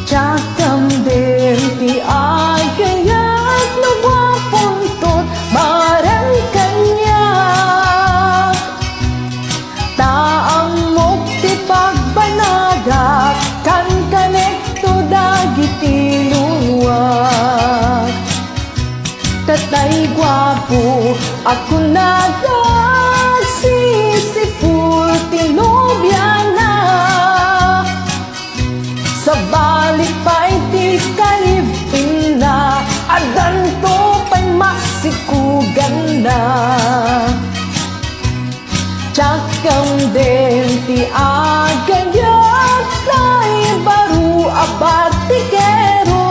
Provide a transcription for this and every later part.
Tiyak tamdir ti ay kaya't nagwapuntot barang kanya. Taang mukti pagbanaga kan kanekto dagiti luwag. Tatay gwapo ako nagsisipul ti nobya na. Sa balik pa iti kalipin na adanto pa'y masikugan na. Tsakam din ti agayat tay baru abatikero.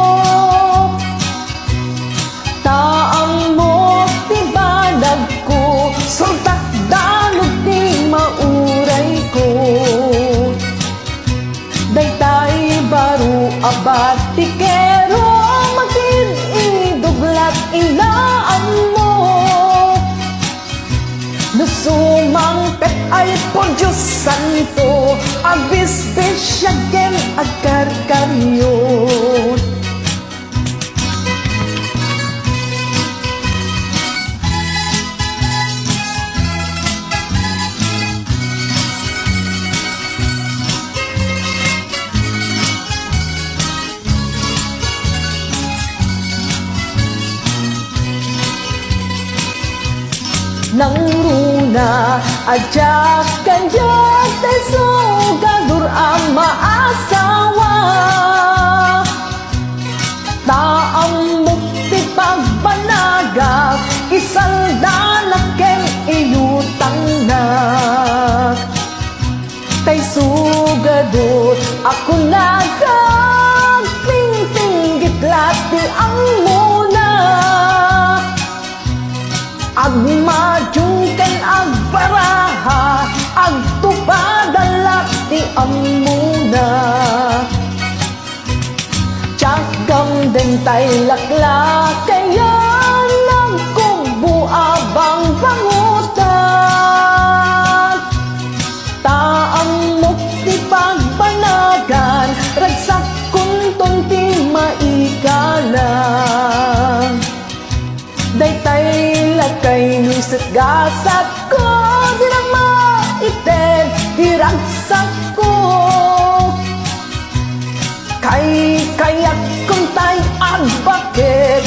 Taang mo ti banag ko sultak danog ti mauray ko. Daytay baru abatikero magid-iduglat inaan mo. Nusumangpet ay po Diyos Santo abis-bis siyagem agkarkaryon. Nang runa ajak kanjak tay sugadur ang maasawa. Taang mukti pagbanagak isang dalaken iyutang na. Tay sugadur ako nagagpingtinggitlat ti ang muna. Agmajungken agbaraha agtupadalak ti amuna. Tsakam den tay laklak kaya nagkubo abang pangutan. Taang mukti pagbanagan ragsak kunton ti maikalang. Daytay lakay nuset gasat ko di na maited diragsak ko. Kayak kung tay agbaket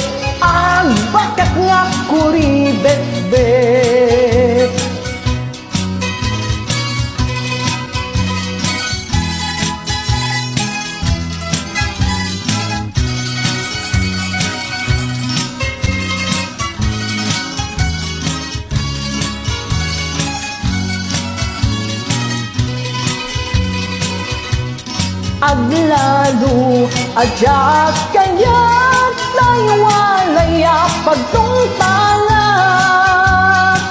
nga kuribet-bet. Aglalo ajak kaya't laywalaya pagtungtalat.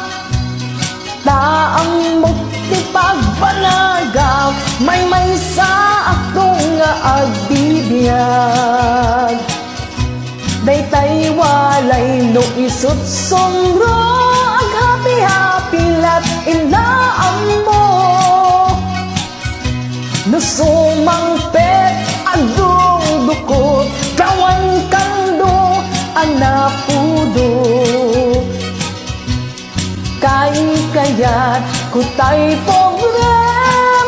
Taang mukti pagbanagak may sa akong nga agbibiyag. Daytay walay no isut sumro aghapi-hapi lat inaam mo. Nusumangpet agdong dukot kawan kando ang napudo. Kaya't kutay pobre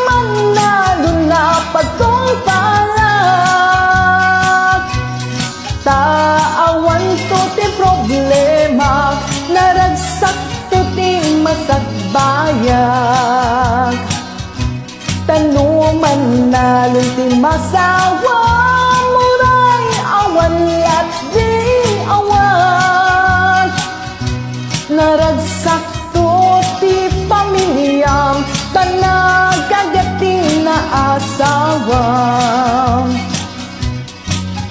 manalo na pagtungpalat. Taawan to ti problema naragsak to ti masagbayag. Tanuman nalong ti masawa muray awan lat di awan. Naragsak to ti pamilyang tanagagati na asawang.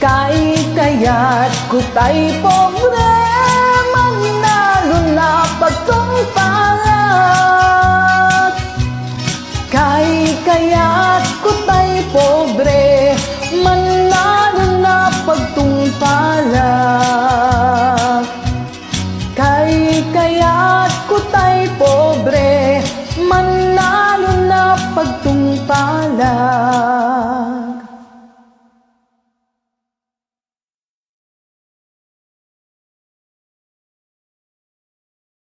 Kaya't kutay pobre manalo na pagtungpalat. Kaya't kutay pobre manalo na pagtungpalat. Kaya't kutay pobre manalo na pagtungpalat.